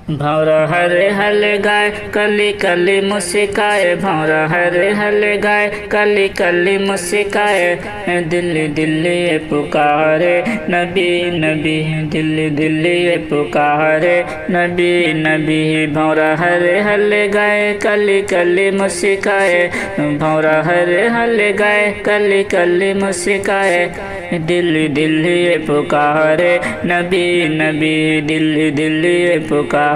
भौरा हर हल गाय कली कली मुस्काए, भौरा हर हल गाय कली कली मुस्काए। दिल दिल ये पुकारे नबी नबी, दिल दिल ये पुकारे नबी नबी। भौरा हर हल गाय कली कली मुस्काए, भौरा हर हल गाय कली कली मुस्काए। दिल दिल ये पुकारे नबी नबी, दिल दिल ये पुकारे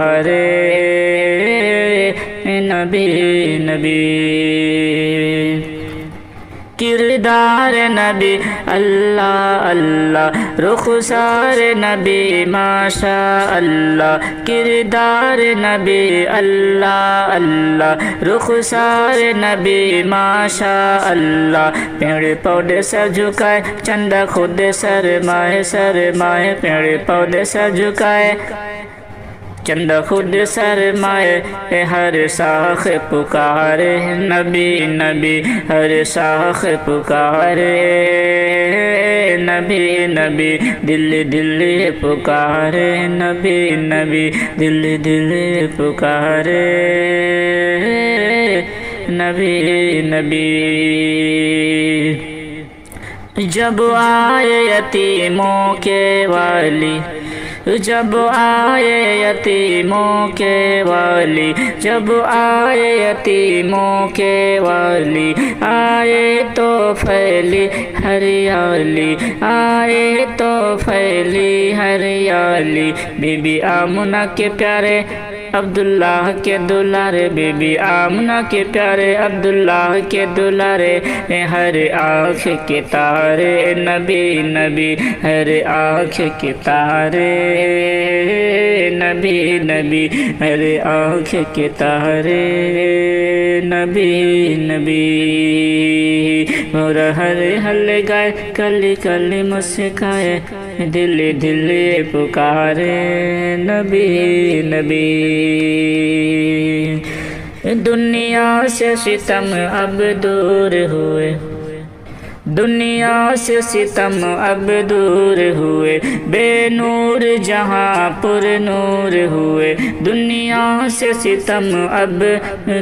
नबी नबी। किरदार नबी अल्लाह अल्लाह, रुखसार नबी माशा अल्लाह। किरदार नबी अल्लाह अल्लाह, रुखसार नबी माशा अल्लाह। पेड़ पौधे सर झुकाए चंदा खुद शर्माए शर्माए, पेड़ पौधे सर झुकाए चंदा खुद शर्माए। हर शाख पुकारे नबी नबी, हर शाख पुकारे नबी नबी। दिल दिल पुकारे नबी नबी, दिल दिल पुकारे नबी नबी। जब आए यतीमों के वाली, जब आए यतीमों के वाली, जब आए यतीमों के वाली। आए तो फैली हरियाली, आए तो फैली हरियाली। बीबी आमना के प्यारे अब्दुल्लाह के दुलारे, बीबी आमना के प्यारे अब्दुल्लाह के दुलारे। हर आँख के तारे नबी नबी, हर आँख के तारे नबी नबी, हर आँख के तारे नबी नबी। और हर हल गाय कली कली मुस्काए, दिल दिल पुकारे नबी नबी। दुनिया से सितम अब दूर हुए, दुनिया से सितम अब दूर हुए। बेनूर जहाँ पुर नूर हुए, दुनिया से सितम अब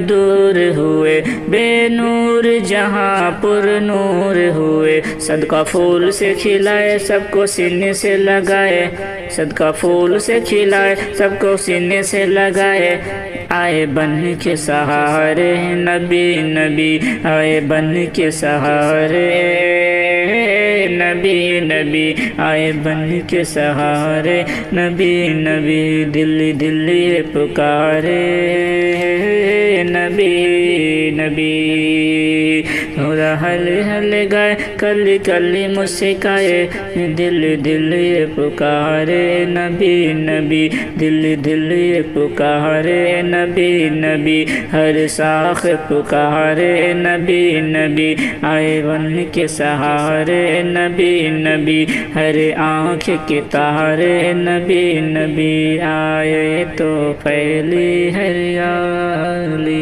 दूर हुए। बेनूर जहाँ पुर नूर हुए। सदका फूल से खिलाए सबको सीने से लगाए, सदका फूल से खिलाए सबको सीने से लगाए। आए बन के सहारे नबी नबी, आए बन के सहारे नबी नबी, आए बन के सहारे नबी नबी। दिल दिल ये पुकारे नबी नबी। और हल हल गाय कली कली मुस्काए, दिल दिल ये पुकारे नबी नबी, दिल दिल ये पुकारे नबी नबी। हर शाख पुकारे नबी नबी, आए बन के सहारे नबी नबी। हर आँख के तारे नबी नबी, आए तो फैली हरियाली।